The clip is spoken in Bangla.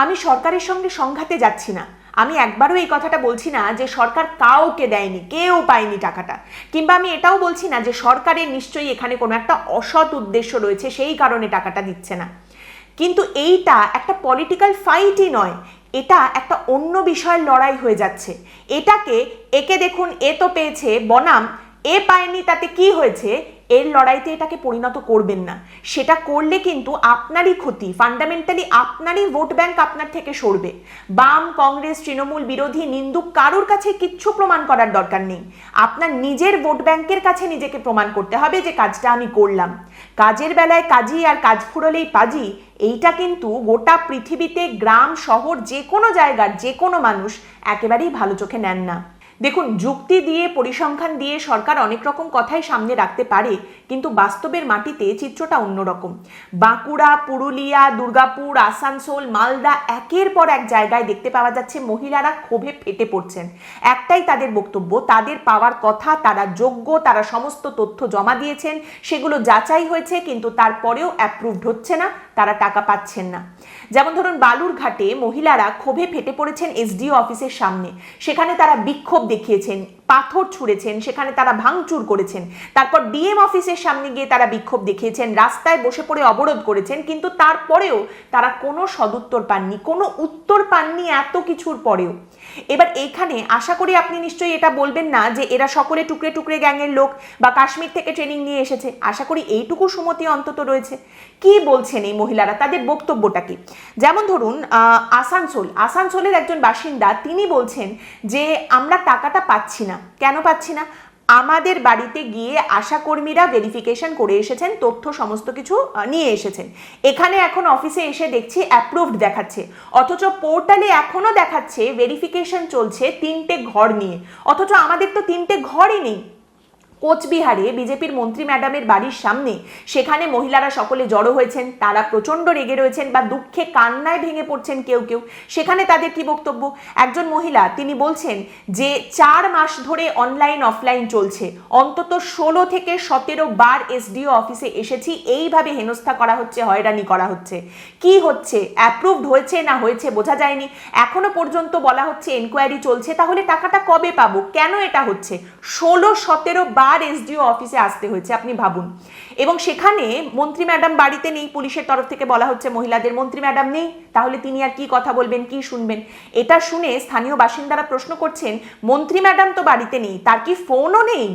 আমি সরকারের সঙ্গে সংঘাতে যাচ্ছি না, আমি একবারও এই কথাটা বলছি না যে সরকার কাউকে দেয়নি, কেউ পায়নি টাকাটা, কিংবা আমি এটাও বলছি না যে সরকারের নিশ্চয়ই এখানে কোনো একটা অসৎ উদ্দেশ্য রয়েছে সেই কারণে টাকাটা দিচ্ছে না। কিন্তু এইটা একটা পলিটিক্যাল ফাইটই নয়, এটা একটা অন্য বিষয়ের লড়াই হয়ে যাচ্ছে। একে দেখুন, এ তো পেয়েছে বনাম এ পায়নি, তাতে কি হয়েছে, এর লড়াইতে এটাকে পরিণত করবেন না। সেটা করলে কিন্তু আপনারই ক্ষতি, ফান্ডামেন্টালি আপনারই ভোট ব্যাংক আপনার থেকে সরবে। বাম, কংগ্রেস, তৃণমূল, বিরোধী, নিন্দুক কারোর কাছে কিচ্ছু প্রমাণ করার দরকার নেই। আপনার নিজের ভোট ব্যাংকের কাছে নিজেকে প্রমাণ করতে হবে যে কাজটা আমি করলাম। কাজের বেলায় কাজী আর কাজ ফুরলেই পাজি, এইটা কিন্তু গোটা পৃথিবীতে গ্রাম শহর যে কোনো জায়গার যে কোনো মানুষ একেবারেই ভালো চোখে নেন না। দেখুন, যুক্তি দিয়ে পরিসংখ্যান দিয়ে সরকার অনেক রকম কথাই সামনে রাখতে পারে, কিন্তু বাস্তবের মাটিতে চিত্রটা অন্যরকম। বাঁকুড়া, পুরুলিয়া, দুর্গাপুর, আসানসোল, মালদা, একের পর এক জায়গায় দেখতে পাওয়া যাচ্ছে মহিলারা ক্ষোভে ফেটে পড়ছেন। একটাই তাদের বক্তব্য, তাদের পাওয়ার কথা, তারা যোগ্য, তারা সমস্ত তথ্য জমা দিয়েছেন, সেগুলো যাচাই হয়েছে, কিন্তু তারপরেও অ্যাপ্রুভড হচ্ছে না, তারা টাকা পাচ্ছেন না। যেমন ধরুন, বালুরঘাটে মহিলারা ক্ষোভে ফেটে পড়েছেন এসডিও অফিসের সামনে, সেখানে তারা বিক্ষোভ দেখিয়েছেন, পাথর ছুঁড়েছেন, সেখানে তারা ভাঙচুর করেছেন। তারপর ডিএম অফিসের সামনে গিয়ে তারা বিক্ষোভ দেখিয়েছেন, রাস্তায় বসে পড়ে অবরোধ করেছেন, কিন্তু তারপরেও তারা কোনো সদুত্তর পাননি, কোনো উত্তর পাননি এত কিছুর পরেও। এবার এখানে আশা করি আপনি নিশ্চয়ই এটা বলবেন না যে এরা সকলে টুকরে টুকরে গ্যাংয়ের লোক বা কাশ্মীর থেকে ট্রেনিং নিয়ে এসেছে। আশা করি এইটুকু সুমতি অন্তত রয়েছে। কি বলছেন এই মহিলারা, তাদের বক্তব্যটা কি? যেমন ধরুন, আসানসোলের একজন বাসিন্দা, তিনি বলছেন যে আমরা টাকাটা পাচ্ছি না। কেন পাচ্ছি না? আমাদের বাড়িতে গিয়ে আশাকর্মীরা ভেরিফিকেশন করে এসেছেন, তথ্য সমস্ত কিছু নিয়ে এসেছেন, এখানে এখন অফিসে এসে দেখছি অ্যাপ্রুভড দেখাচ্ছে, অথচ পোর্টালে এখনো দেখাচ্ছে ভেরিফিকেশন চলছে 3টে ঘর নিয়ে, অথচ আমাদের তো 3টে ঘরই নেই। কোচবিহারে বিজেপির মন্ত্রী ম্যাডামের বাড়ির সামনে, সেখানে মহিলারা সকলে জড়ো হয়েছেন, তারা প্রচণ্ড রেগে রয়েছেন বা দুঃখে কান্নায় ভেঙে পড়ছেন কেউ কেউ। সেখানে তাদের কি বক্তব্য? একজন মহিলা, তিনি বলছেন যে 4 মাস ধরে অনলাইন অফলাইন চলছে, অন্তত 16 থেকে 17 বার এসডিও অফিসে এসেছি, এইভাবে হেনস্থা করা হচ্ছে, হয়রানি করা হচ্ছে। কি হচ্ছে? অ্যাপ্রুভড হয়েছে না হয়েছে বোঝা যায়নি, এখনো পর্যন্ত বলা হচ্ছে এনকোয়ারি চলছে। তাহলে টাকাটা কবে পাবো? কেন এটা হচ্ছে? 16-17 বার এসডিও অফিসে আসতে হয়েছে, আপনি ভাবুন। এবং সেখানে মন্ত্রী ম্যাডাম বাড়িতে নেই, পুলিশের তরফ থেকে বলা হচ্ছে মহিলাদের মন্ত্রী ম্যাডাম নেই, তাহলে তিনি আর কি কথা বলবেন, কি শুনবেন? এটা শুনে স্থানীয় বাসিন্দারা প্রশ্ন করছেন, মন্ত্রী ম্যাডাম তো বাড়িতে নেই, তার কি ফোনও নেই?